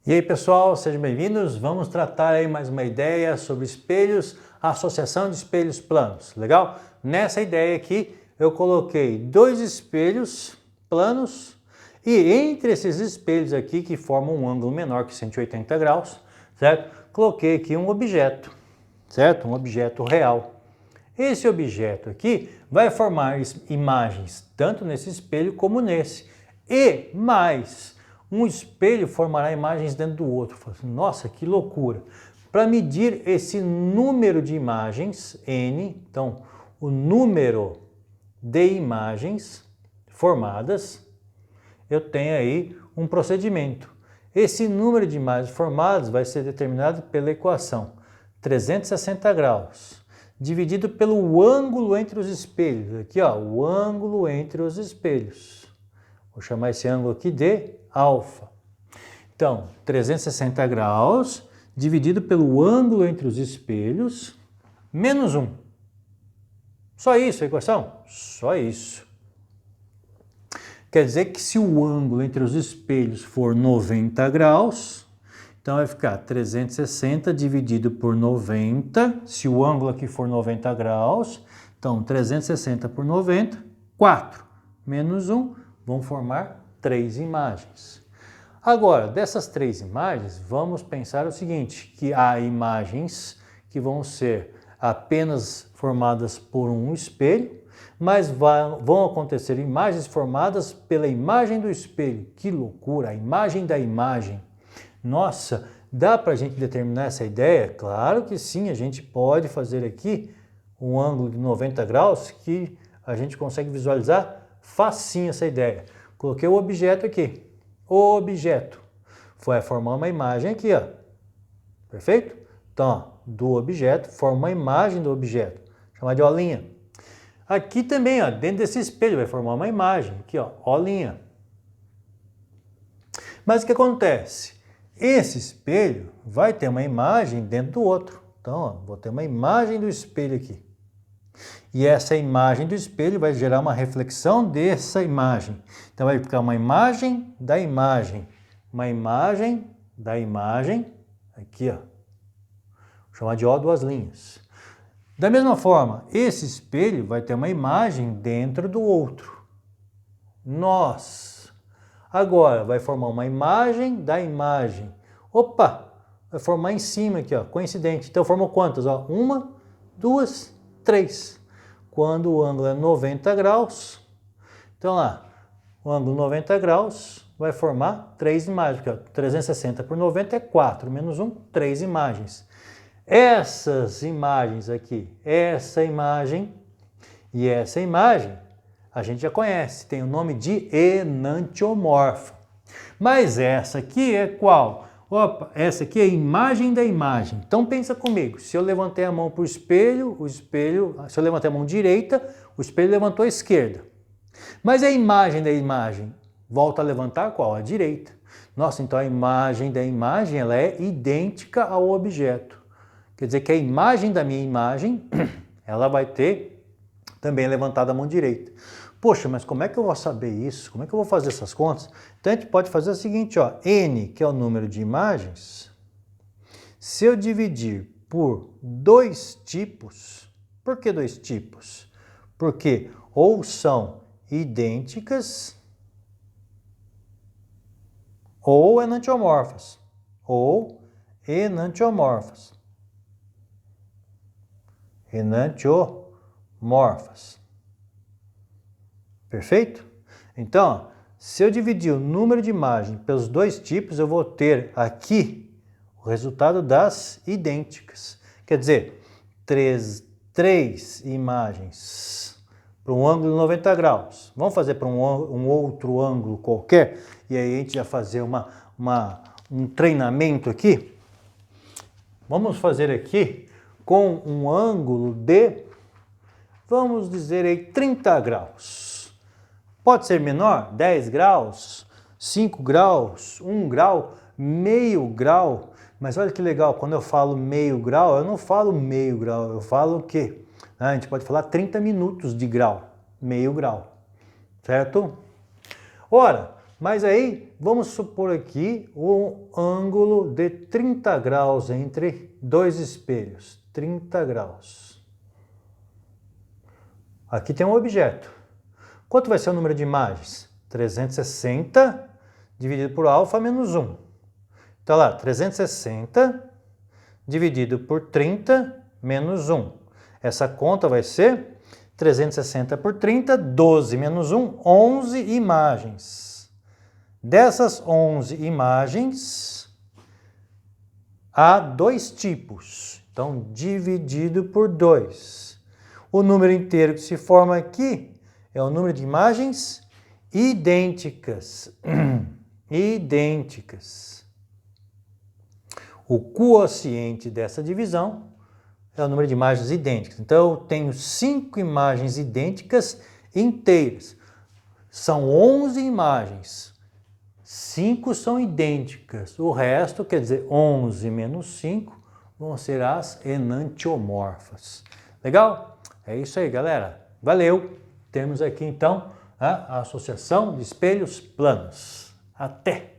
E aí pessoal, sejam bem-vindos. Vamos tratar aí mais uma ideia sobre espelhos, associação de espelhos planos, legal? Nessa ideia aqui eu coloquei dois espelhos planos e entre esses espelhos aqui que formam um ângulo menor que 180 graus, certo? Coloquei aqui um objeto, certo? Um objeto real. Esse objeto aqui vai formar imagens tanto nesse espelho como nesse e mais um espelho formará imagens dentro do outro. Nossa, que loucura! Para medir esse número de imagens, N, então o número de imagens formadas, eu tenho aí um procedimento. Esse número de imagens formadas vai ser determinado pela equação 360 graus, dividido pelo ângulo entre os espelhos. Aqui, ó, o ângulo entre os espelhos. Vou chamar esse ângulo aqui de alfa. Então, 360 graus dividido pelo ângulo entre os espelhos, menos 1. Só isso a equação? Só isso. Quer dizer que se o ângulo entre os espelhos for 90 graus, então vai ficar 360 dividido por 90. Se o ângulo aqui for 90 graus, então 360 por 90, 4 menos 1, vão formar 3 imagens. Agora, dessas 3 imagens, vamos pensar o seguinte, que há imagens que vão ser apenas formadas por um espelho, mas vão acontecer imagens formadas pela imagem do espelho. Que loucura, a imagem da imagem. Nossa, dá para a gente determinar essa ideia? Claro que sim, a gente pode fazer aqui um ângulo de 90 graus que a gente consegue visualizar facinho essa ideia. Coloquei o objeto aqui. O objeto vai formar uma imagem aqui, ó. Perfeito? Então, ó, do objeto, forma uma imagem do objeto. Chamar de olinha. Aqui também, ó, dentro desse espelho, vai formar uma imagem. Aqui, ó, olinha. Mas o que acontece? Esse espelho vai ter uma imagem dentro do outro. Então, ó, vou ter uma imagem do espelho aqui. E essa imagem do espelho vai gerar uma reflexão dessa imagem. Então vai ficar uma imagem da imagem. Uma imagem da imagem. Aqui, ó. Vou chamar de O duas linhas. Da mesma forma, esse espelho vai ter uma imagem dentro do outro. Nossa! Agora vai formar uma imagem da imagem. Opa! Vai formar em cima aqui, ó. Coincidente. Então formou quantas? Ó? 1, 2, 3. Quando o ângulo é 90 graus, então lá, o ângulo 90 graus vai formar 3 imagens, porque ó, 360 por 90 é 4, menos 1, 3 imagens. Essas imagens aqui, essa imagem e essa imagem, a gente já conhece, tem o nome de enantiomorfa. Mas essa aqui é qual? Opa, essa aqui é a imagem da imagem. Então pensa comigo, se eu levantei a mão para o espelho, se eu levantei a mão direita, o espelho levantou a esquerda. Mas a imagem da imagem volta a levantar qual? A direita. Nossa, então a imagem da imagem ela é idêntica ao objeto. Quer dizer que a imagem da minha imagem, ela vai ter também levantado a mão direita. Poxa, mas como é que eu vou saber isso? Como é que eu vou fazer essas contas? Então a gente pode fazer o seguinte, ó, N, que é o número de imagens, se eu dividir por 2 tipos, por que 2 tipos? Porque ou são idênticas ou enantiomorfas, ou enantiomorfas. Enantiomorfas. Perfeito? Então, se eu dividir o número de imagens pelos 2 tipos, eu vou ter aqui o resultado das idênticas. Quer dizer, 3 imagens para um ângulo de 90 graus. Vamos fazer para um outro ângulo qualquer? E aí a gente vai fazer um treinamento aqui. Vamos fazer aqui com um ângulo de, vamos dizer aí, 30 graus. Pode ser menor, 10 graus, 5 graus, 1 grau, meio grau. Mas olha que legal, quando eu falo meio grau, eu não falo meio grau, eu falo o quê? A gente pode falar 30 minutos de grau, meio grau, certo? Ora, Mas aí, vamos supor aqui um ângulo de 30 graus entre dois espelhos. 30 graus. Aqui tem um objeto. Quanto vai ser o número de imagens? 360 dividido por alfa menos 1. Então lá, 360 dividido por 30 menos 1. Essa conta vai ser 360 por 30, 12 menos 1, 11 imagens. Dessas 11 imagens, há dois tipos. Então, dividido por 2. O número inteiro que se forma aqui é o número de imagens idênticas. Idênticas. O quociente dessa divisão é o número de imagens idênticas. Então, eu tenho 5 imagens idênticas inteiras. São 11 imagens. 5 são idênticas. O resto, quer dizer, 11 menos 5, vão ser as enantiomorfas. Legal? É isso aí, galera. Valeu! Temos aqui, então, a associação de espelhos planos. Até!